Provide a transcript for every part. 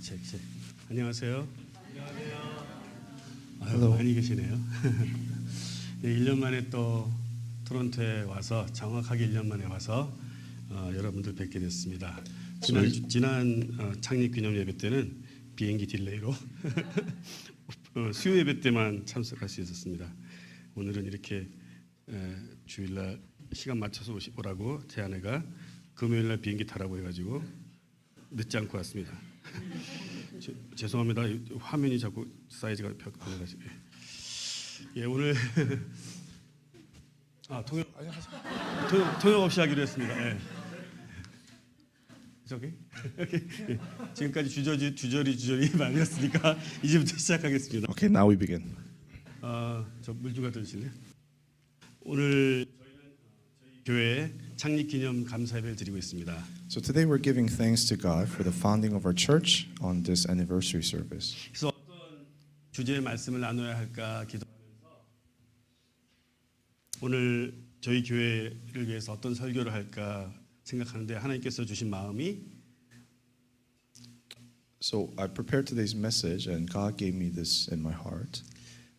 책. 안녕하세요. Hello. 많이 계시네요. 네, 1년 만에 또 토론토에 와서 정확하게 1년 만에 와서 여러분들 뵙게 됐습니다. 지난 창립 기념 예배 때는 비행기 딜레이로 수요 예배 때만 참석할 수 있었습니다. 오늘은 이렇게 주일날 시간 맞춰서 오라고 제 아내가 금요일날 비행기 타라고 해가지고 늦지 않고 왔습니다. 죄송합니다. 화면이 자꾸 사이즈가 변해가지고. 예, 오늘 통역 없이 하기로 했습니다. 예. 저기 예. 지금까지 주저리 많이 했으니까 이제부터 시작하겠습니다. Okay, now we begin. 저 물주가 들으실래요? 오늘 저희 교회 창립 기념 감사 예배를 드리고 있습니다. So today we're giving thanks to God for the founding of our church on this anniversary service. 그래서 어떤 주제의 말씀을 나눠야 할까 기도하면서 오늘 저희 교회를 위해서 어떤 설교를 할까 생각하는데 하나님께서 주신 마음이 So I prepared today's message and God gave me this in my heart.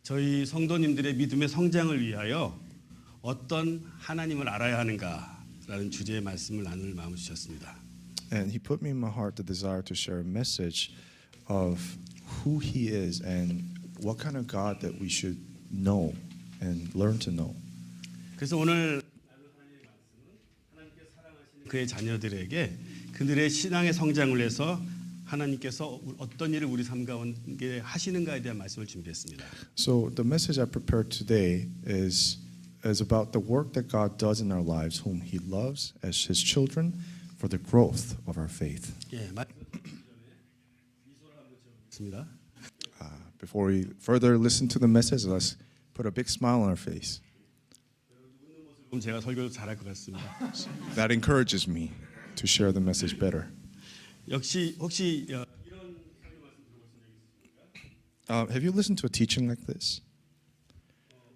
저희 성도님들의 믿음의 성장을 위하여 어떤 하나님을 알아야 하는가라는 주제의 말씀을 나눌 마음을 주셨습니다. And He put me in my heart the desire to share a message of who He is and what kind of God that we should know and learn to know. 그래서 오늘 나눌 하나님의 말씀은 하나님께서 사랑하시는 그의 자녀들에게 그들의 신앙의 성장을 위해서 하나님께서 어떤 일을 우리 삶 가운데 하시는가에 대한 말씀을 준비했습니다. So the message I prepared today is about the work that God does in our lives, whom He loves as His children, for the growth of our faith. 예, 말씀 미소를 한번 지어보겠습니다. Before we further listen to the message, let's put a big smile on our face. 웃는 모습을 보면 제가 설교를 잘할 것 같습니다. That encourages me to share the message better. 역시 혹시 이런 설교 말씀 들어보신 적 있습니까? Have you listened to a teaching like this?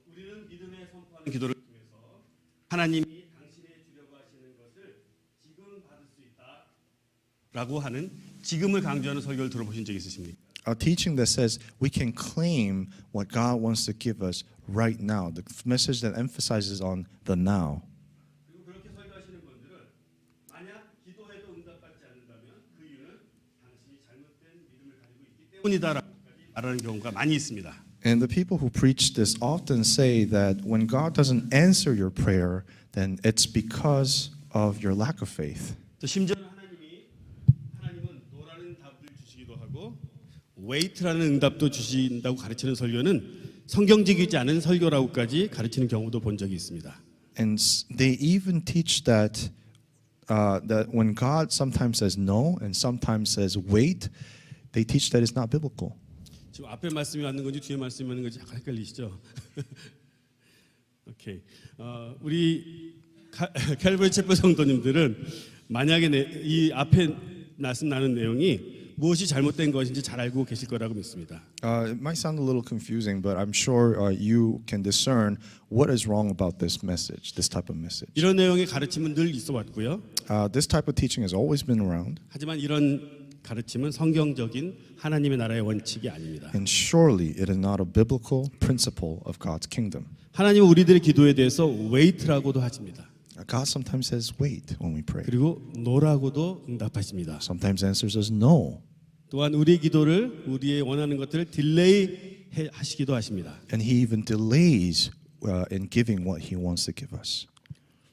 우리는 믿음의 선포하는 기도를 통해서 하나님이 당신의 주려고 하시는 것을 지금 받을 수 있다라고 하는 지금을 강조하는 설교를 들어보신 적 있으십니까? A teaching that says we can claim what God wants to give us right now. The message that emphasizes on the now. 그리고 그렇게 설교하시는 분들은 만약 기도해도 응답받지 않는다면 그 이유는 당신이 잘못된 믿음을 가지고 있기 때문이다라고까지 말하는 경우가 많이 있습니다. And the people who preach this often say that when God doesn't answer your prayer, then it's because of your lack of faith. 또 심지어는 하나님은 노라는 답을 주시기도 하고 wait라는 응답도 주신다고 가르치는 설교는 성경적이지 않은 설교라고까지 가르치는 경우도 본 적이 있습니다. And they even teach that that when God sometimes says no and sometimes says wait, they teach that it's not biblical. 지금 앞에 말씀이 맞는 건지 뒤에 말씀이 맞는 건지 약간 헷갈리시죠? 오케이. 우리 캘버리 채플 성도님들은 만약에 이 앞에 말씀 나눈 내용이 무엇이 잘못된 것인지 잘 알고 계실 거라고 믿습니다. It might sound a little confusing, but I'm sure you can discern what is wrong about this message, this type of message. 이런 내용의 가르침은 늘 있어 왔고요. This type of teaching has always been around. 하지만 이런 가르침은 성경적인 하나님의 나라의 원칙이 아닙니다. And surely it is not a biblical principle of God's kingdom. 하나님은 우리들의 기도에 대해서 wait라고도 하십니다. God sometimes says wait when we pray. 그리고 no라고도 응답하십니다. Sometimes answers us no. 또한 우리의 기도를 우리의 원하는 것들을 딜레이 하시기도 하십니다. And He even delays in giving what He wants to give us.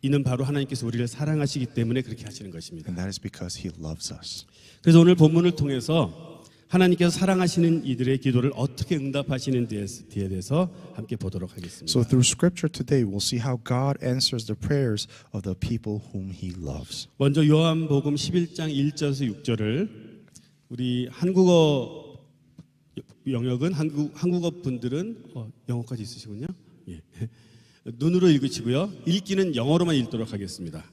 이는 바로 하나님께서 우리를 사랑하시기 때문에 그렇게 하시는 것입니다. And that is because He loves us. 그래서 오늘 본문을 통해서 하나님께서 사랑하시는 이들의 기도를 어떻게 응답하시는 데에 대해서 함께 보도록 하겠습니다. So through Scripture today, we'll see how God answers the prayers of the people whom He loves. 먼저 요한복음 11장 1절에서 6절을 우리 한국어 영역은 한국어 분들은 영어까지 있으시군요. 예. 눈으로 읽으시고요. 읽기는 영어로만 읽도록 하겠습니다.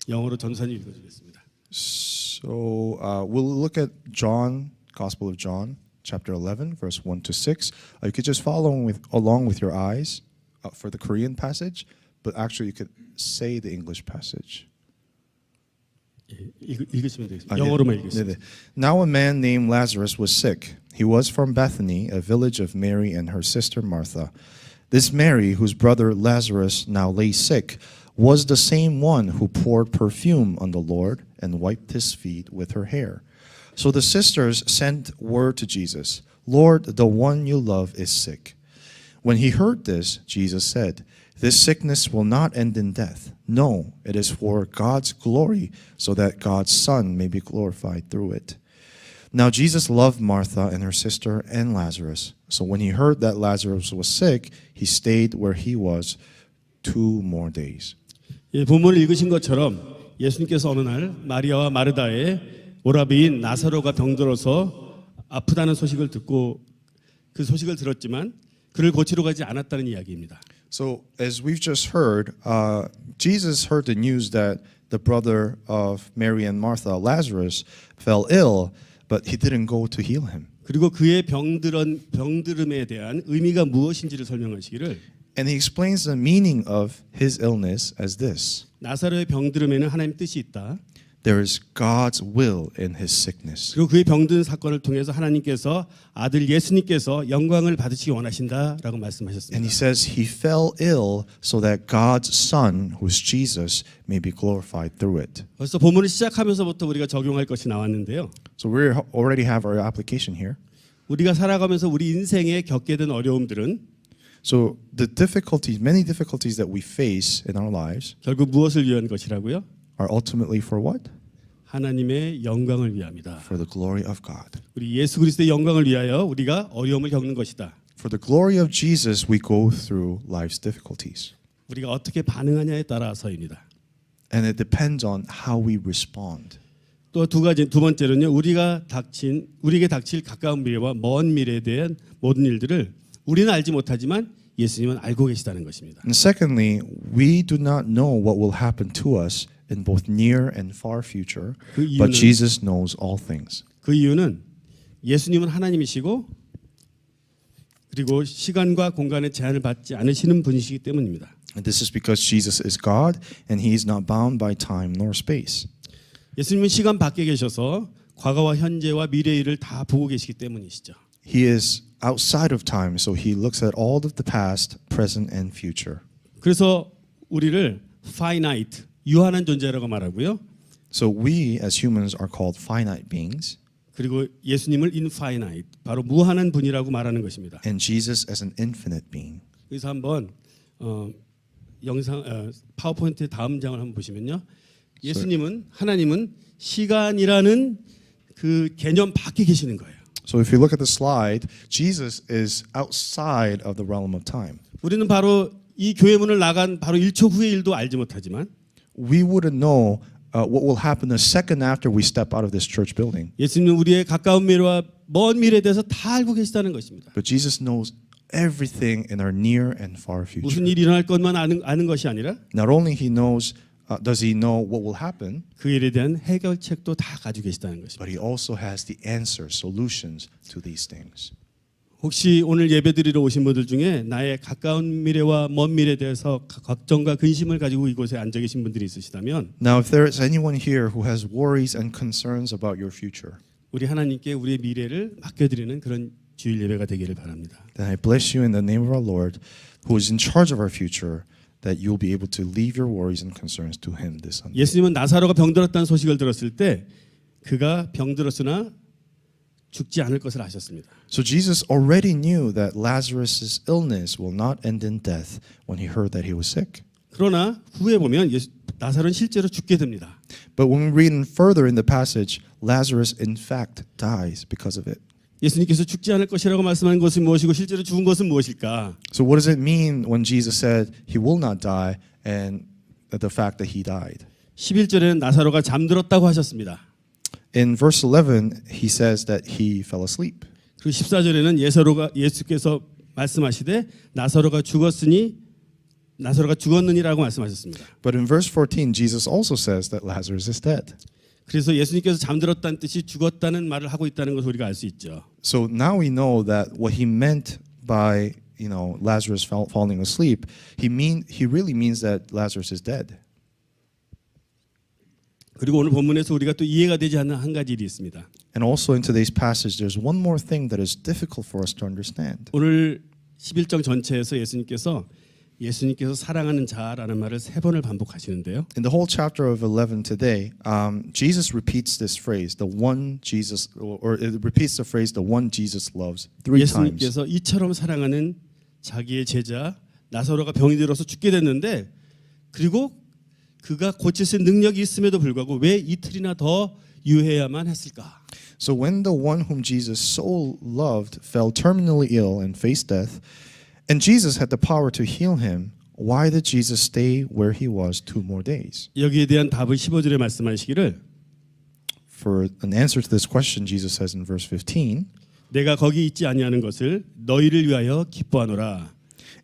영어로 전사님 읽어주겠습니다. So we'll look at John, Gospel of John, chapter 11, verse 1 to 6. You could just follow along with your eyes for the Korean passage, but actually you could say the English passage. 읽으시면 되겠습니다. 아, 네. 영어로만 네네. 읽겠습니다. Now a man named Lazarus was sick. He was from Bethany, a village of Mary and her sister Martha. This Mary, whose brother Lazarus now lay sick, was the same one who poured perfume on the Lord and wiped his feet with her hair. So the sisters sent word to Jesus, Lord, the one you love is sick. When he heard this, Jesus said, This sickness will not end in death. No, it is for God's glory, so that God's Son may be glorified through it. Now Jesus loved Martha and her sister and Lazarus. So when he heard that Lazarus was sick, he stayed where he was 2 more days. 예, 본문을 읽으신 것처럼 예수님께서 어느 날 마리아와 마르다의 오라비인 나사로가 병들어서 아프다는 소식을 듣고 그 소식을 들었지만 그를 고치러 가지 않았다는 이야기입니다. So as we've just heard, Jesus heard the news that the brother of Mary and Martha, Lazarus, fell ill, but he didn't go to heal him. 그리고 그의 병들음에 대한 의미가 무엇인지를 설명하시기를 And he explains the meaning of his illness as this. 나사로의 병들음에는 하나님 뜻이 있다. There is God's will in his sickness. 그리고 그의 병든 사건을 통해서 하나님께서 아들 예수님께서 영광을 받으시기 원하신다라고 And 말씀하셨습니다. he says he fell ill so that God's Son, who is Jesus, may be glorified through it. 벌써 본문을 시작하면서부터 우리가 적용할 것이 나왔는데요. So we already have our application here. 우리가 살아가면서 우리 인생에 겪게 된 어려움들은 So the difficulties, many difficulties that we face in our lives 결국 무엇을 위한 것이라고요? are ultimately for what? 하나님의 영광을 위함이다. For the glory of God. 우리 예수 그리스도의 영광을 위하여 우리가 어려움을 겪는 것이다. For the glory of Jesus, we go through life's difficulties. 우리가 어떻게 반응하냐에 따라서입니다. And it depends on how we respond. 또 두 번째로는요. 우리에게 닥칠 가까운 미래와 먼 미래에 대한 모든 일들을 우리는 알지 못하지만 예수님은 알고 계시다는 것입니다. And secondly, we do not know what will happen to us in both near and far future, but Jesus knows all things. 그 이유는 예수님은 하나님이시고 그리고 시간과 공간의 제한을 받지 않으시는 분이시기 때문입니다. And this is because Jesus is God and he is not bound by time nor space. 예수님은 시간 밖에 계셔서 과거와 현재와 미래의 일을 다 보고 계시기 때문이시죠. He is outside of time, so he looks at all of the past, present, and future. 그래서 우리를 finite, 유한한 존재라고 말하고요. So we as humans are called finite beings, 그리고 예수님을 infinite, 바로 무한한 분이라고 말하는 것입니다. and Jesus as an infinite being. 그래서 한번 파워포인트의 다음 장을 한번 보시면요. 예수님은 하나님은 시간이라는 그 개념 밖에 계시는 거예요. So if you look at the slide, Jesus is outside of the realm of time. 우리는 바로 이 교회 문을 나간 바로 1초 후의 일도 알지 못하지만 We wouldn't know what will happen a second after we step out of this church building. 예수님은 우리의 가까운 미래와 먼 미래에 대해서 다 알고 계시다는 것입니다. But Jesus knows everything in our near and far future. 무슨 일이 일어날 것만 아는 것이 아니라 Not only does he know what will happen, 그 일에 대한 해결책도 다 가지고 계시다는 것입니다. but he also has the answers, solutions to these things. 혹시 오늘 예배드리러 오신 분들 중에 나의 가까운 미래와 먼 미래에 대해서 걱정과 근심을 가지고 이곳에 앉아 계신 분들이 있으시다면 Now, if there is anyone here who has worries and concerns about your future, 우리 하나님께 우리의 미래를 맡겨드리는 그런 주일 예배가 되기를 바랍니다. then I bless you in the name of our Lord, who is in charge of our future, that you'll be able to leave your worries and concerns to him this Sunday. 예수님은 나사로가 병들었다는 소식을 들었을 때 그가 병들었으나 죽지 않을 것을 아셨습니다. So Jesus already knew that Lazarus' illness will not end in death when he heard that he was sick. 그러나 후에 보면 나사로는 실제로 죽게 됩니다. But when we read further in the passage, Lazarus in fact dies because of it. 예수님께서 죽지 않을 것이라고 말씀하는 것은 무엇이고 실제로 죽은 것은 무엇일까? So what does it mean when Jesus said he will not die and the fact that he died? 11절에는 나사로가 잠들었다고 하셨습니다. In verse 11, he says that he fell asleep. 그리고 14절에는 예수께서 말씀하시되 나사로가 죽었느니라고 말씀하셨습니다. But in verse 14, Jesus also says that Lazarus is dead. 그래서 예수님께서 잠들었다는 뜻이 죽었다는 말을 하고 있다는 것을 우리가 알 수 있죠. So now we know that what he meant by Lazarus falling asleep, he really means that Lazarus is dead. 그리고 오늘 본문에서 우리가 또 이해가 되지 않는 한 가지 일이 있습니다. And also in today's passage, there's one more thing that is difficult for us to understand. 오늘 11장 전체에서 예수님께서 사랑하는 자라는 말을 3번을 반복하시는데요. In the whole chapter of 11 today, Jesus repeats this phrase, the one Jesus, or it repeats the phrase, the one Jesus loves, 3 times. 예수님께서 이처럼 사랑하는 자기의 제자 나사로가 병이 들어서 죽게 됐는데 그리고 그가 고칠 수 있는 능력이 있음에도 불구하고 왜 이틀이나 더 유해야만 했을까? So when the one whom Jesus so loved fell terminally ill and faced death, and Jesus had the power to heal him, why did Jesus stay where he was 2 more days? 여기에 대한 답을 15절에 말씀하시기를 For an answer to this question, Jesus says in verse 15, 내가 거기 있지 아니하는 것을 너희를 위하여 기뻐하노라.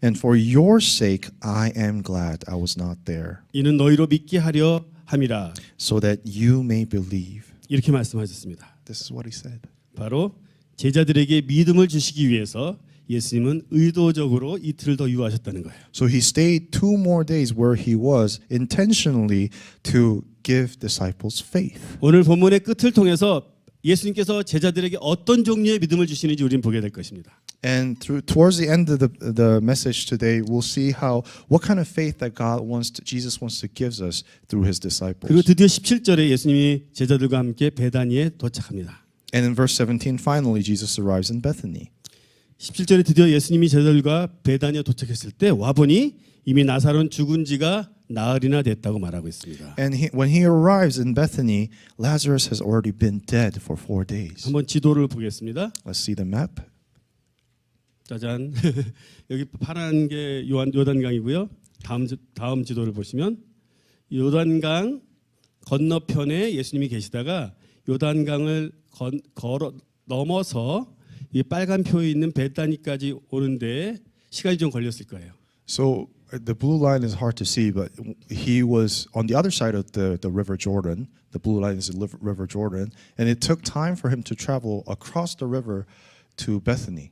and for your sake I am glad I was not there, 이는 너희로 믿게 하려 함이라. so that you may believe. 이렇게 말씀하셨습니다. This is what he said. 바로 제자들에게 믿음을 주시기 위해서 예수님은 의도적으로 이틀을 더 유하셨다는 거예요. So he stayed 2 more days where he was intentionally to give disciples faith. 오늘 본문의 끝을 통해서 예수님께서 제자들에게 어떤 종류의 믿음을 주시는지 우리는 보게 될 것입니다. And towards the end of the message today, we'll see what kind of faith that Jesus wants to give us through his disciples. 그리고 드디어 17절에 예수님이 제자들과 함께 베다니에 도착합니다. And in verse 17, finally, Jesus arrives in Bethany. 17절에 드디어 예수님이 제자들과 베다니에 도착했을 때 와보니 이미 나사로는 죽은 지가 나흘이나 됐다고 말하고 있습니다. And when he arrives in Bethany, Lazarus has already been dead for 4 days. 한번 지도를 보겠습니다. Let's see the map. 짜잔. 여기 파란 게 요단강이고요. 다음 지도를 보시면 요단강 건너편에 예수님이 계시다가 요단강을 걸어 넘어서 이 빨간 표에 있는 베다니까지 오는데 시간이 좀 걸렸을 거예요. So the blue line is hard to see, but he was on the other side of the River Jordan. The blue line is the River Jordan, and it took time for him to travel across the river to Bethany.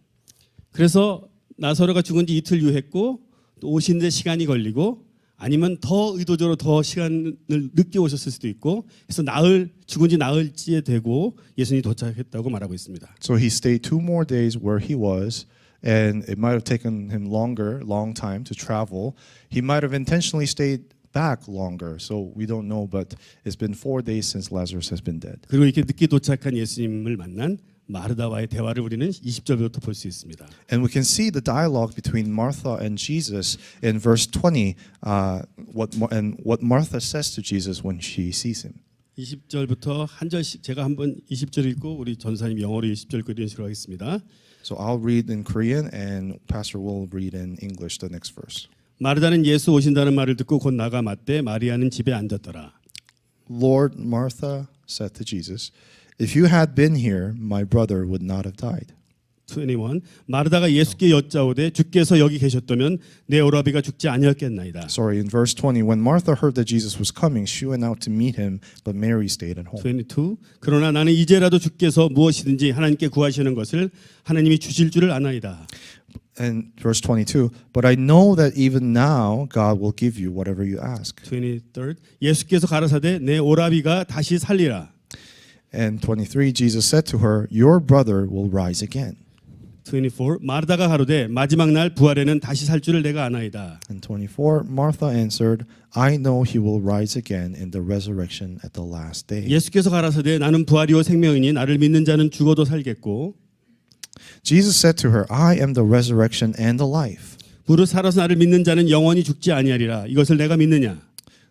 그래서 나사로가 죽은 지 이틀 유했고 또 오시는데 시간이 걸리고 아니면 더 의도적으로 더 시간을 늦게 오셨을 수도 있고 그래서 죽은 지 나흘째 되고 예수님이 도착했다고 말하고 있습니다. So he stayed 2 more days where he was, and it might have taken him long time to travel. He might have intentionally stayed back longer, so we don't know, but it's been 4 days since Lazarus has been dead. 그리고 이렇게 늦게 도착한 예수님을 만난 마르다와의 대화를 우리는 20절부터 볼 수 있습니다. And we can see the dialogue between Martha and Jesus in verse 20, what Martha says to Jesus when she sees him. 20절부터 한 절씩 제가 한번 20절 읽고 우리 전사님 영어로 20절 읽고 이런 식으로 하겠습니다. So I'll read in Korean and Pastor will read in English the next verse. 마르다는 예수 오신다는 말을 듣고 곧 나가 맞되 마리아는 집에 앉았더라. Lord, Martha said to Jesus, if you had been here, my brother would not have died. 21. 마르다가 예수께 여짜오되 주께서 여기 계셨다면 내 오라비가 죽지 아니었겠나이다. Sorry, in verse 20, when Martha heard that Jesus was coming, she went out to meet him, but Mary stayed at home. 22. 그러나 나는 이제라도 주께서 무엇이든지 하나님께 구하시는 것을 하나님이 주실 줄을 아나이다. And verse 22, but I know that even now God will give you whatever you ask. 23. 예수께서 가라사대 내 오라비가 다시 살리라. And 23, Jesus said to her, your brother will rise again. 24. 마르다가 가로되 마지막 날 부활에는 다시 살 줄을 내가 아나이다. And 24, Martha answered, I know he will rise again in the resurrection at the last day. 예수께서 가라사대 나는 부활이요 생명이니 나를 믿는 자는 죽어도 살겠고 Jesus said to her, I am the resurrection and the life. 무릇 살아서 나를 믿는 자는 영원히 죽지 아니하리라. 이것을 내가 믿느냐?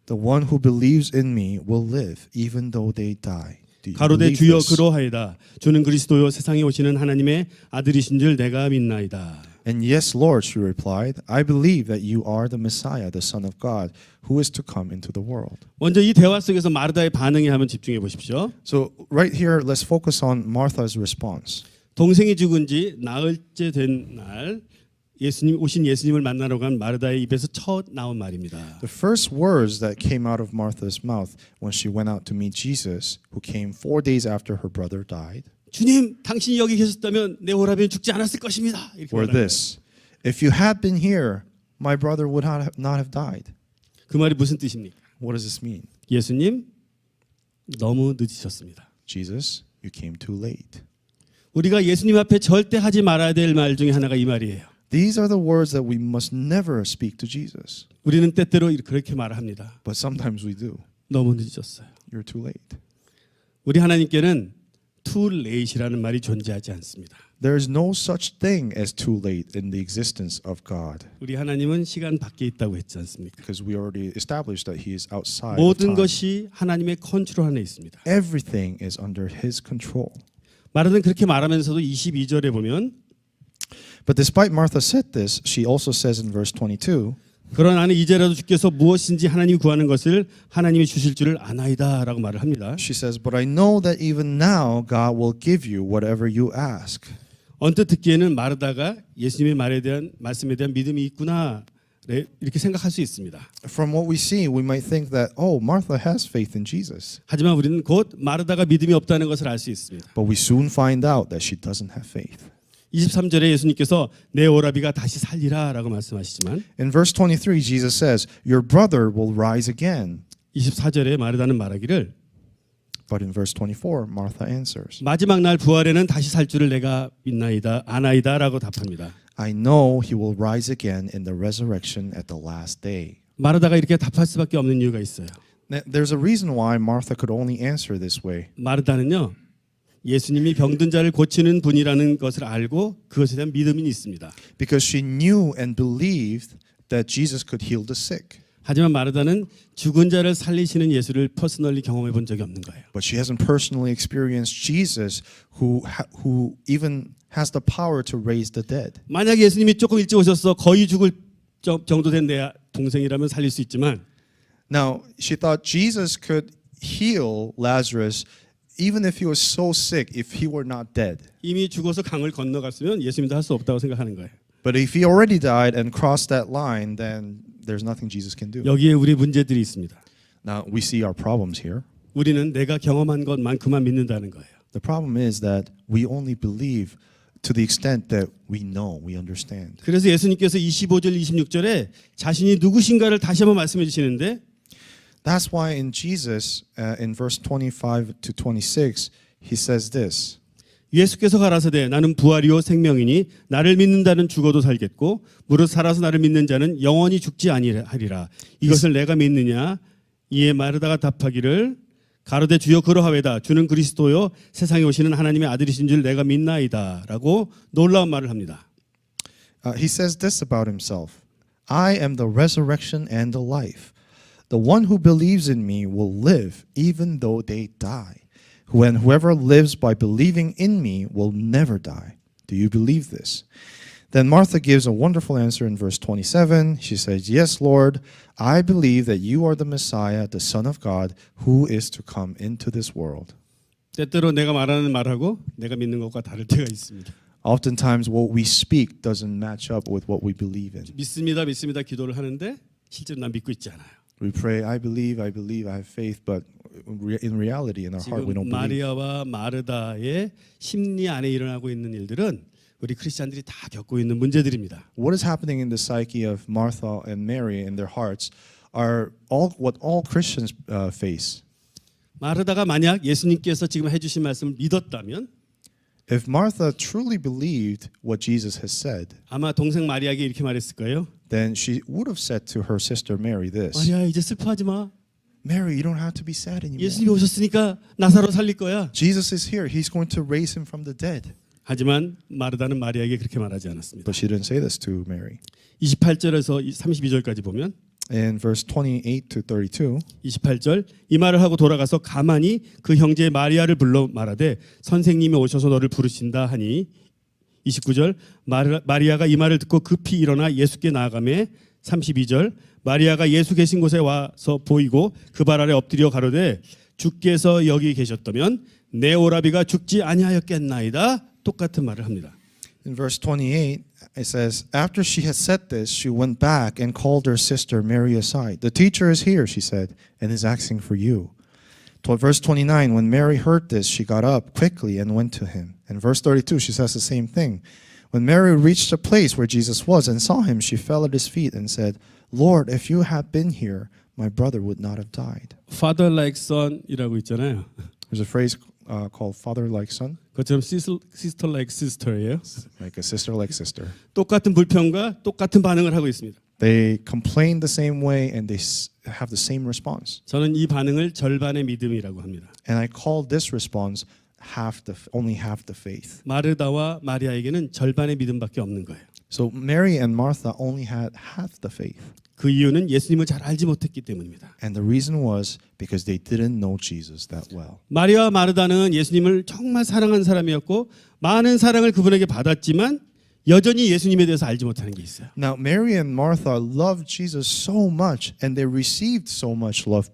The one who believes in me will live even though they die. Do you 가로되 believe 주여 this? 그러하이다. 주는 그리스도요 세상에 오시는 하나님의 아들이신 줄 내가 믿나이다. And yes, Lord, she replied, I believe that you are the Messiah, the Son of God, who is to come into the world. 먼저 이 대화 속에서 마르다의 반응에 한번 집중해 보십시오. So right here, let's focus on Martha's response. 동생이 죽은 지 나흘째 된 날 오신 예수님을 만나러 간 마르다의 입에서 첫 나온 말입니다. The first words that came out of Martha's mouth when she went out to meet Jesus, who came 4 days after her brother died, 주님, 당신이 여기 계셨다면 내 오라비는 죽지 않았을 것입니다. 이렇게 were 말하는 거예요. this: if you had been here, my brother would not have died. 그 말이 무슨 뜻입니까? What does this mean? 예수님, 너무 늦으셨습니다. Jesus, you came too late. 우리가 예수님 앞에 절대 하지 말아야 될 말 중에 하나가 이 말이에요. These are the words that we must never speak to Jesus. 우리는 때때로 그렇게 말합니다. But sometimes we do. 너무 늦으셨어요. You're too late. 우리 하나님께는 too late이라는 말이 존재하지 않습니다. There is no such thing as too late in the existence of God. 우리 하나님은 시간 밖에 있다고 했지 않습니까? Because we already established that He is outside of 모든 time. 것이 하나님의 컨트롤 안에 있습니다. Everything is under His control. 마르다는 그렇게 말하면서도 22절에 보면 But despite Martha said this, she also says in verse 22, 그러나 나는 이제라도 주께서 무엇인지 하나님이 구하는 것을 하나님이 주실 줄을 아나이다라고 말을 합니다. she says, But I know that even now God will give you whatever you ask. 언뜻 듣기에는 마르다가 예수님의 말씀에 대한 믿음이 있구나 이렇게 생각할 수 있습니다. From what we see, we might think that, oh, Martha has faith in Jesus. 하지만 우리는 곧 마르다가 믿음이 없다는 것을 알 수 있습니다. But we soon find out that she doesn't have faith. 23절에 예수님께서 내 오라비가 다시 살리라라고 말씀하시지만 In verse 23, Jesus says, Your brother will rise again. 24절에 마르다는 말하기를 But in verse 24, Martha answers, 마지막 날 부활에는 다시 살 줄을 내가 믿나이다 아나이다라고 답합니다. I know he will rise again in the resurrection at the last day. 마르다가 이렇게 답할 수밖에 없는 이유가 있어요. There's a reason why Martha could only answer this way. 마르다는요. 예수님이 병든 자를 고치는 분이라는 것을 알고 그것에 대한 믿음이 있습니다. Because she knew and believed that Jesus could heal the sick. 하지만 마르다는 죽은 자를 살리시는 예수를 퍼스널리 경험해 본 적이 없는 거예요. But she hasn't personally experienced Jesus who even has the power to raise the dead. 만약 예수님이 조금 일찍 오셔서 거의 죽을 정도 된 내 동생이라면 살릴 수 있지만 Now, she thought Jesus could heal Lazarus even if he was so sick, if he were not dead. 이미 죽어서 강을 건너갔으면 예수님도 할 수 없다고 생각하는 거예요. But if he already died and crossed that line, then there's nothing Jesus can do. 여기에 우리 문제들이 있습니다. Now, we see our problems here. 우리는 내가 경험한 것만큼만 믿는다는 거예요. The problem is that we only believe to the extent that we know, we understand. 그래서 예수님께서 25절 26절에 자신이 누구신가를 다시 한번 말씀해 주시는데 That's why in Jesus, in verse 25 to 26, he says this. 예수께서 가라사대 나는 부활이요 생명이니 나를 믿는 자는 죽어도 살겠고 무릇 살아서 나를 믿는 자는 영원히 죽지 아니하리라. 이것을 내가 믿느냐? 이에 마르다가 답하기를 가로되 주여 그러하외다. 주는 그리스도요 세상에 오시는 하나님의 아들이신 줄 내가 믿나이다라고 놀라운 말을 합니다. He says this about himself. I am the resurrection and the life. The one who believes in me will live even though they die. And whoever lives by believing in me will never die. Do you believe this? Then Martha gives a wonderful answer in verse 27. She says, Yes, Lord, I believe that you are the Messiah, the Son of God, who is to come into this world. 때때로 내가 말하는 말하고 내가 믿는 것과 다를 때가 있습니다. Oftentimes what we speak doesn't match up with what we believe in. 믿습니다 기도를 하는데 실제로 난 믿고 있지 않아요. We pray, I believe, I have faith, but in reality, in our heart, we 지금 don't believe. 마리아와 마르다의 심리 안에 일어나고 있는 일들은 우리 크리스찬들이 다 겪고 있는 문제들입니다. What is happening in the psyche of Martha and Mary in their hearts are what all Christians face. 마르다가 만약 예수님께서 지금 해주신 말씀을 믿었다면 If Martha truly believed what Jesus has said, 아마 동생 마리아에게 이렇게 말했을 거예요. then she would have said to her sister Mary this. 마리아 이제 슬퍼하지 마. Mary, you don't have to be sad anymore. 예수님이 오셨으니까 나사로 살릴 거야. Jesus is here. He's going to raise him from the dead. 하지만 마르다는 마리아에게 그렇게 말하지 않았습니다. But she didn't say this to Mary. 28절에서 32절까지 보면 In verse 28 to 32, 28절 이 말을 하고 돌아가서 가만히 그 형제 마리아를 불러 말하되 선생님이 오셔서 너를 부르신다 하니 29절 마리아가 이 말을 듣고 급히 일어나 예수께 나아가매 32절 마리아가 예수 계신 곳에 와서 보이고 그 발 아래 엎드려 가로되 주께서 여기 계셨다면 내 오라비가 죽지 아니하였겠나이다. 똑같은 말을 합니다. in verse 28, it says, After she had said this, she went back and called her sister Mary aside. The teacher is here, she said, and is asking for you. Verse 29, when Mary heard this, she got up quickly and went to him. And verse 32, she says the same thing. When Mary reached the place where Jesus was and saw him, she fell at his feet and said, Lord, if you had been here, my brother would not have died. Father like son이라고 있잖아요. There's a phrase called father like son, 그것처럼 sister like sister예요. like a sister like sister. 똑같은 불평과 똑같은 반응을 하고 있습니다. They complain the same way and they have the same response. 저는 이 반응을 절반의 믿음이라고 합니다. And I call this response only half the faith. 마르다와 마리아에게는 절반의 믿음밖에 없는 거예요. So Mary and Martha only had half the faith. 그 이유는 예수님을 잘 알지 못했기 때문입니다. And the reason was because they didn't know Jesus that well. 마리아와 마르다는 예수님을 정말 사랑한 사람이었고 많은 사랑을 그분에게 받았지만 여전히 예수님에 대해서 알지 못하는 게 있어요. Now Mary and Martha loved Jesus so much and they received so much love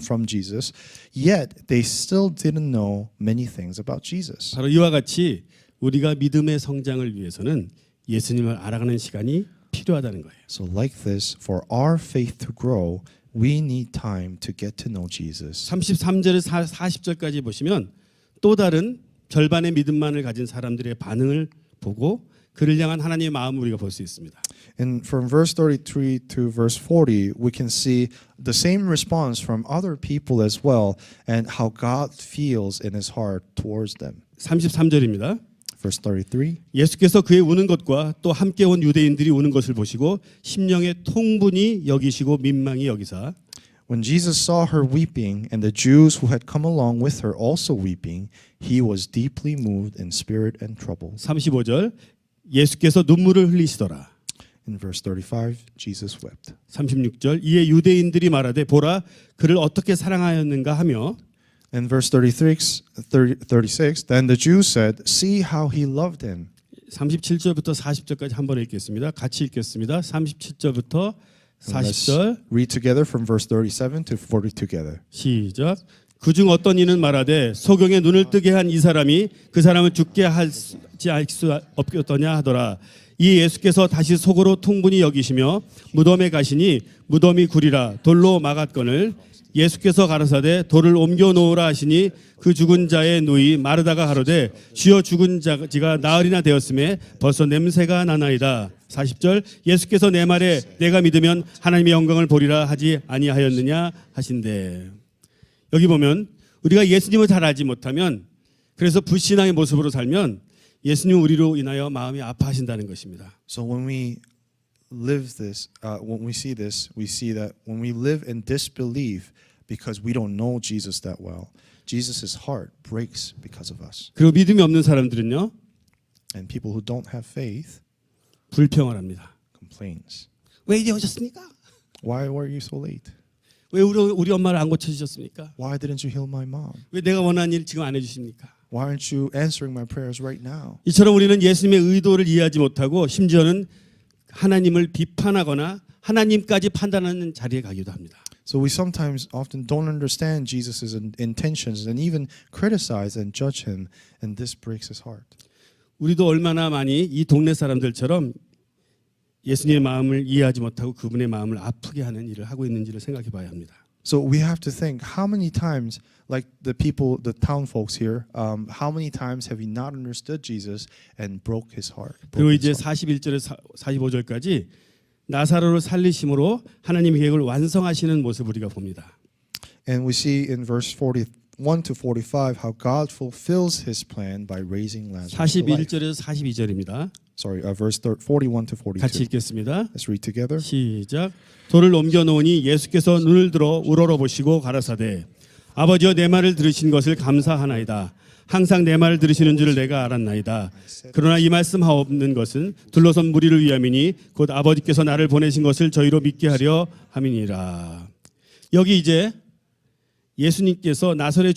from Jesus, yet they still didn't know many things about Jesus. 바로 이와 같이 우리가 믿음의 성장을 위해서는 예수님을 알아가는 시간이 필요하다는 거예요. So like this, for our faith to grow, we need time to get to know Jesus. 33절에서 40절까지 보시면 또 다른 절반의 믿음만을 가진 사람들의 반응을 보고 그를 향한 하나님의 마음을 우리가 볼 수 있습니다. And from verse 33 to verse 40, we can see the same response from other people as well and how God feels in his heart towards them. 33절입니다. Verse 33. 예수께서 그의 우는 것과 또 함께 온 유대인들이 우는 것을 보시고 심령에 통분히 여기시고 민망히 여기사 When Jesus saw her weeping and the Jews who had come along with her also weeping, he was deeply moved in spirit and troubled. 35절 예수께서 눈물을 흘리시더라. In verse 35, Jesus wept. 36절 이에 유대인들이 말하되 보라 그를 어떻게 사랑하였는가 하며 In verse 36, then the Jews said, see how he loved him. 37절부터 40절까지 한 번 읽겠습니다. 같이 읽겠습니다. 37절부터 And let's 40절 read together from verse 37 to 40 together. 시작. 그중 어떤 이는 말하되 소경의 눈을 뜨게 한 이 사람이 그 사람을 죽게 하지 할 수 없겠더냐 하더라. 이 예수께서 다시 속으로 통분히 여기시며 무덤에 가시니 무덤이 구리라 돌로 막았거늘 예수께서 가라사대 돌을 옮겨 놓으라 하시니 그 죽은 자의 누이 마르다가 가로되 주여 죽은 자가 나흘이나 되었음에 벌써 냄새가 나나이다. 40절 예수께서 내 말에 내가 믿으면 하나님의 영광을 보리라 하지 아니하였느냐 하신대. 여기 보면 우리가 예수님을 잘 알지 못하면 그래서 불신앙의 모습으로 살면 예수님 우리로 인하여 마음이 아파하신다는 것입니다. So when we live this, when we see this, we see that when we live in disbelief because we don't know Jesus that well, Jesus' heart breaks because of us. 그리고 믿음이 없는 사람들은요 And people who don't have faith 불평을 합니다. complains. 왜 이제 오셨습니까? Why were you so late? 왜 우리 엄마를 안 고쳐주셨습니까? Why didn't you heal my mom? 왜 내가 원하는 일 지금 안 해주십니까? Why aren't you answering my prayers right now? 이처럼 우리는 예수님의 의도를 이해하지 못하고 심지어는 하나님을 비판하거나 하나님까지 판단하는 자리에 가기도 합니다. So we sometimes often don't understand Jesus' intentions and even criticize and judge him, and this breaks his heart. 우리도 얼마나 많이 이 동네 사람들처럼 예수님의 마음을 이해하지 못하고 그분의 마음을 아프게 하는 일을 하고 있는지를 생각해 봐야 합니다. So we have to think how many times, like the people, the town folks here, how many times have we not understood Jesus and broke his heart? 그리고 이제 41절에서 45절까지 나사로를 살리심으로 하나님의 계획을 완성하시는 모습을 우리가 봅니다. And we see in verse 41 to 45 how God fulfills his plan by raising Lazarus to life. 41절에서 42절입니다. Sorry, verse 41 to 42. 같이 읽겠습니다. Let's read together. 시작. 돌을 옮겨 놓으니 예수께서 눈을 들어 우러러보시고 가라사대 아버지여 내 말을 들으신 것을 감사하나이다. 항상 내 말을 들으시는 줄을 내가 알았나이다. 그러나 이 말씀 하옵는 것은 둘러선 무리를 위함이니 곧 아버지께서 나를 보내신 것을 저희로 믿게 하려 함이니라. 여기 이제 예수님께서 나사로의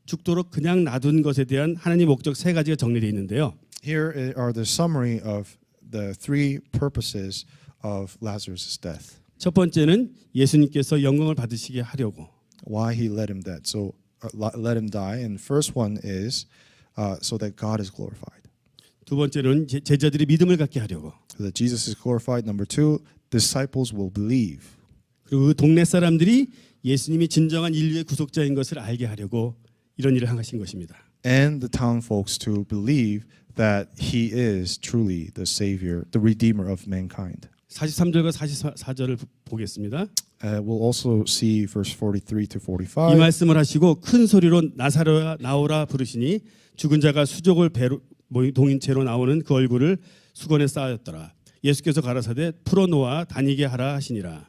죽도록 그냥 놔둔 것에 대한 하나님의 목적 세 가지가 정리되어 있는데요. Here are the summary of the three purposes of Lazarus' death. 첫 번째는 예수님께서 영광을 받으시게 하려고. Why he let him dead? So let him die. And first one is so that God is glorified. 두 번째는 제자들이 믿음을 갖게 하려고. So that Jesus is glorified. Number two, disciples will believe. 그리고 그 동네 사람들이 예수님이 진정한 인류의 구속자인 것을 알게 하려고 이런 일을 하신 것입니다. And the town folks to believe that he is truly the savior, the redeemer of mankind. 43절과 44절을 보겠습니다. We'll also see verse 43 to 이 45. 말씀을 하시고 큰 소리로 나사로야 나오라 부르시니 죽은 자가 수족을 동인 채로 나오는 그 얼굴을 수건에 쌓았더라. 예수께서 가라사대 풀어놓아 다니게 하라 하시니라.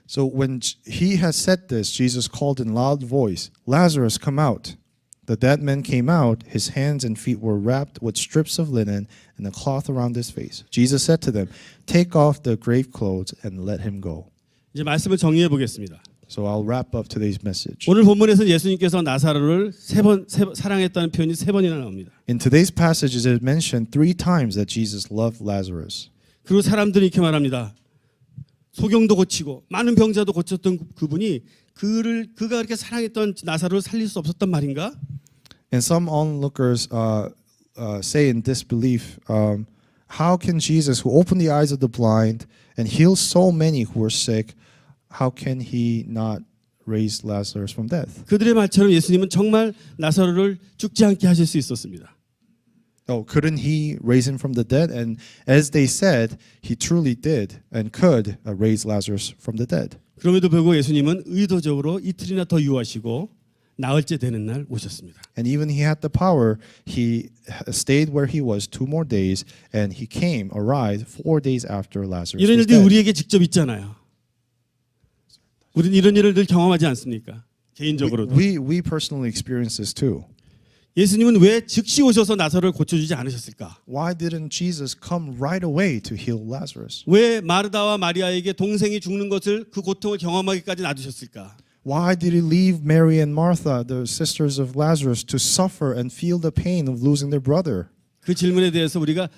So when he had said this, Jesus called in loud voice, Lazarus, come out. The dead man came out. His hands and feet were wrapped with strips of linen and a cloth around his face. Jesus said to them, take off the grave clothes and let him go. 이제 말씀을 정리해 보겠습니다. So I'll wrap up today's message. 오늘 본문에서 예수님께서 나사로를 사랑했다는 표현이 3번이나 나옵니다. In today's passage, it is mentioned 3 times that Jesus loved Lazarus. 그리고 사람들이 이렇게 말합니다. 소경도 고치고 많은 병자도 고쳤던 그분이 그가 그렇게 사랑했던 나사로를 살릴 수 없었단 말인가? And some onlookers say in disbelief, how can Jesus, who opened the eyes of the blind and healed so many who were sick, how can he not raise Lazarus from death? 그들의 말처럼 예수님은 정말 나사로를 죽지 않게 하실 수 있었습니다. Oh, couldn't he raise him from the dead? And as they said, he truly did and could raise Lazarus from the dead. 그럼에도 불구하고 예수님은 의도적으로 이틀이나 더 유하시고 나흘째 되는 날 오셨습니다. And even he had the power, he stayed where he was 2 more days, and he arrived 4 days after Lazarus 이런 was 일들이 dead. 우리에게 직접 있잖아요. 우리는 이런 일을 늘 경험하지 않습니까? 개인적으로도. We personally experience this too. 예수님은 왜 즉시 오셔서 나사로를 고쳐주지 않으셨을까? Why didn't Jesus come right away to heal Lazarus? 왜 마르다와 마리아에게 동생이 죽는 것을 그 고통을 경험하기까지 놔두셨을까? Why did he leave Mary and Martha, the sisters of Lazarus, to suffer and feel the pain of losing their brother? 그 질문에 대해서 우리가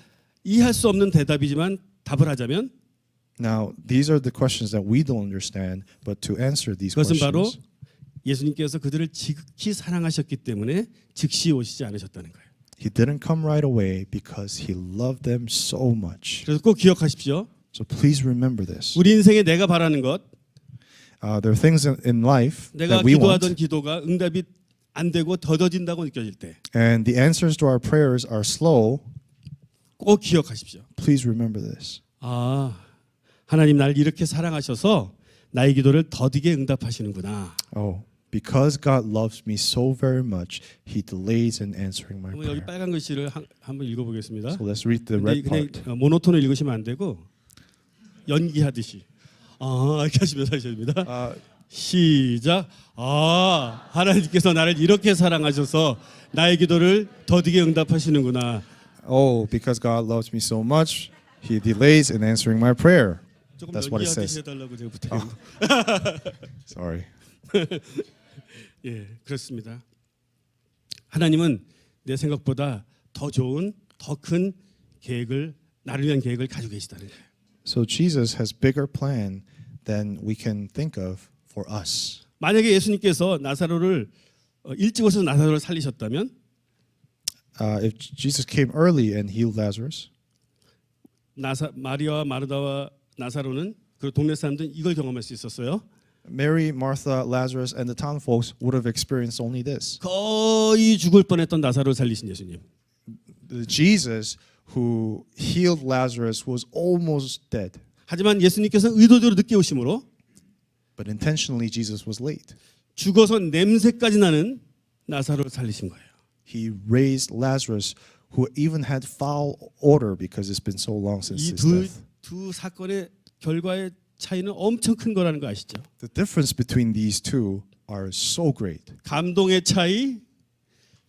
이해할 수 없는 대답이지만 답을 하자면 Now, these are the questions that we don't understand, but to answer these 그것은 바로 questions, 예수님께서 그들을 지극히 사랑하셨기 때문에 즉시 오시지 않으셨다는 거예요. he didn't come right away because he loved them so much. 그래서 꼭 기억하십시오. So please remember this. 우리 인생에 내가 바라는 것, There are things in life 내가 that we 기도하던 want, 기도가 응답이 안 되고 더뎌진다고 느껴질 때 and the answers to our prayers are slow. 꼭 기억하십시오. Please remember this. 아, 하나님 나를 이렇게 사랑하셔서 나의 기도를 더디게 응답하시는구나. Oh, because God loves me so very much, he delays in answering my 그럼 여기 prayer. 빨간 글씨를 한번 읽어보겠습니다. So let's read the 근데 red 그냥 part. 모노톤을 읽으시면 안 되고 연기하듯이 이렇게 하시면서 하셔야 됩니다. 시작. 하나님께서 나를 이렇게 사랑하셔서 나의 기도를 더디게 응답하시는구나. Oh, because God loves me so much, he delays in answering my prayer. 조금 That's what it 연기하듯이 says. 해달라고 제가 부탁합니다. Sorry. 예, 그렇습니다. 하나님은 내 생각보다 더 좋은, 더 큰 계획을 나를 위한 계획을 가지고 계시다는 거예요. So Jesus has bigger plan than we can think of for us. 만약에 예수님께서 나사로를 일찍 오셔서 나사로를 살리셨다면 If Jesus came early and healed Lazarus, 마리아와 마르다와 나사로는 그 동네 사람들은 이걸 경험할 수 있었어요. Mary, Martha, Lazarus, and the town folks would have experienced only this. 거의 죽을 뻔했던 나사로를 살리신 예수님. Jesus, who healed Lazarus, was almost dead. 하지만 예수님께서는 의도적으로 늦게 오심으로 But intentionally, Jesus was late. 죽어서 냄새까지 나는 나사로를 살리신 거예요. He raised Lazarus, who even had foul odor because it's been so long since his death. 두 사건의 결과의 차이는 엄청 큰 거라는 거 아시죠? The difference between these two are so great. 감동의 차이,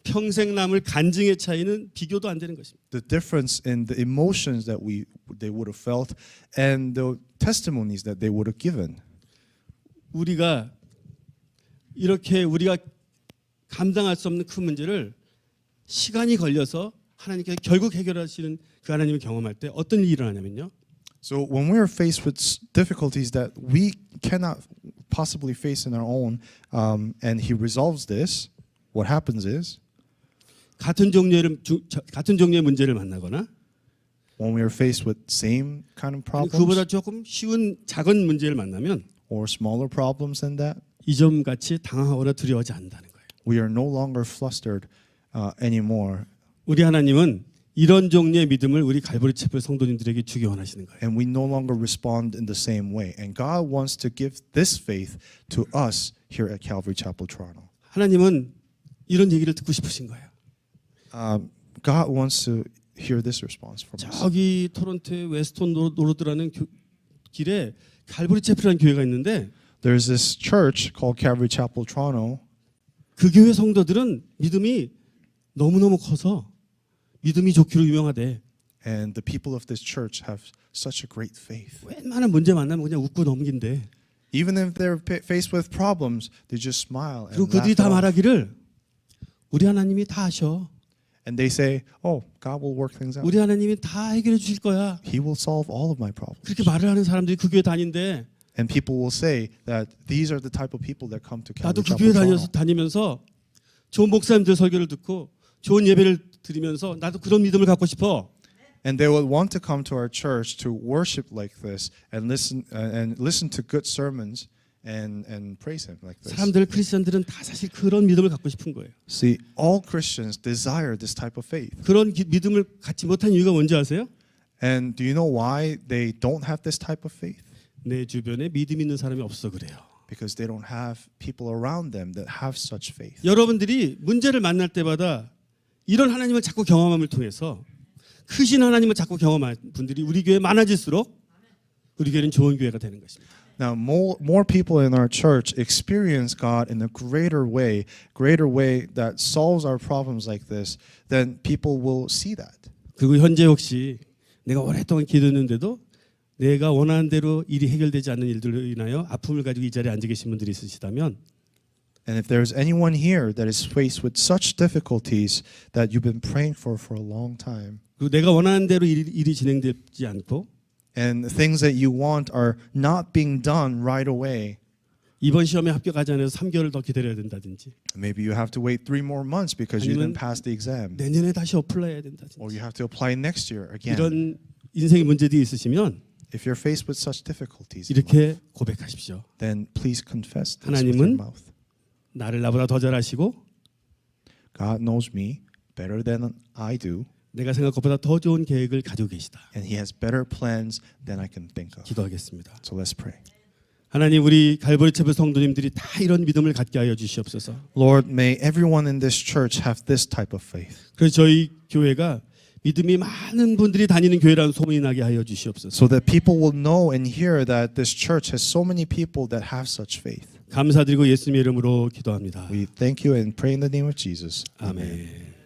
평생 남을 간증의 차이는 비교도 안 되는 것입니다. The difference in the emotions that they would have felt and the testimonies that they would have given. 우리가 이렇게 우리가 감당할 수 없는 큰 문제를 시간이 걸려서 하나님께서 결국 해결하시는 그 하나님을 경험할 때 어떤 일이 일어나냐면요. So when we are faced with difficulties that we cannot possibly face in our own, and He resolves this, what happens is 같은 종류의 문제를 만나거나 when we are faced with same kind of 그보다 problems 조금 쉬운 작은 문제를 만나면 or smaller problems than that, 이전같이 당황하거나 두려워하지 않는다는 거예요. we are no longer flustered anymore. 우리 하나님은 이런 종류의 믿음을 우리 갈보리 채플 성도님들에게 주기 원하시는 거예요. And we no longer respond in the same way. And God wants to give this faith to us here at Calvary Chapel, Toronto. 하나님은 이런 얘기를 듣고 싶으신 거예요. God wants to hear this response from us. 저기 토론토의 웨스턴 로드라는 길에 갈보리 채플이라는 교회가 있는데 There's this church called Calvary Chapel, Toronto. 그 교회 성도들은 믿음이 너무너무 커서 믿음이 좋기로 유명하대. And the people of this church have such a great faith. 웬만한 문제 만나면 그냥 웃고 넘긴대. Even if they're faced with problems, they just smile and 그리고 laugh 그들이 it 다 off. 말하기를 우리 하나님이 다 아셔. And they say, "Oh, God will work things out. 우리 하나님이 다 해결해 주실 거야. He will solve all of my problems." 그렇게 말을 하는 사람들이 그 교회 다닌데 And people will say that these are the type of people that come to 나도 Calvary 그 교회 Chapel, Toronto. 다니면서 좋은 목사님들 설교를 듣고 좋은 예배를 드리면서 나도 그런 믿음을 갖고 싶어. And they will want to come to our church to worship like this and listen to good sermons and praise Him like this. 사람들 크리스천들은 다 사실 그런 믿음을 갖고 싶은 거예요. See, all Christians desire this type of faith. 그런 믿음을 갖지 못한 이유가 뭔지 아세요? And do you know why they don't have this type of faith? 내 주변에 믿음 있는 사람이 없어 그래요. Because they don't have people around them that have such faith. 여러분들이 문제를 만날 때마다 이런 하나님을 자꾸 경험함을 통해서 크신 하나님을 자꾸 경험한 분들이 우리 교회에 많아질수록 우리 교회는 좋은 교회가 되는 것입니다. Now, more people in our church experience God in a greater way that solves our problems like this, then people will see that. 그리고 현재 혹시 내가 오랫동안 기도했는데도 내가 원하는 대로 일이 해결되지 않는 일들로 인하여 아픔을 가지고 이 자리에 앉아 계신 분들이 있으시다면 And if there's anyone here that is faced with such difficulties that you've been praying for a long time, 그리고 내가 원하는 대로 일이 진행되지 않고 and things that you want are not being done right away, 이번 시험에 합격하지 않아서 3개월 더 기다려야 된다든지 maybe you have to wait 3 more months because you didn't pass the exam, 내년에 다시 어플라이해야 된다든지 or you have to apply next year again. 이런 인생의 문제들이 있으시면 If you're faced with such difficulties, 이렇게 고백하십시오. then please confess this with your 하나님은 mouth. 나를 나보다 더 잘 아시고 God knows me better than I do, 내가 생각 것보다 더 좋은 계획을 가지고 계시다. and He has better plans than I can think of. 기도하겠습니다. So let's pray. 하나님 우리 갈보리 채플 성도님들이 다 이런 믿음을 갖게 하여 주시옵소서. Lord, may everyone in this church have this type of faith. 그래서 저희 교회가 믿음이 많은 분들이 다니는 교회라는 소문이 나게 하여 주시옵소서. So that people will know and hear that this church has so many people that have such faith. 감사드리고 예수님의 이름으로 기도합니다. We thank you and pray in the name of Jesus. 아멘.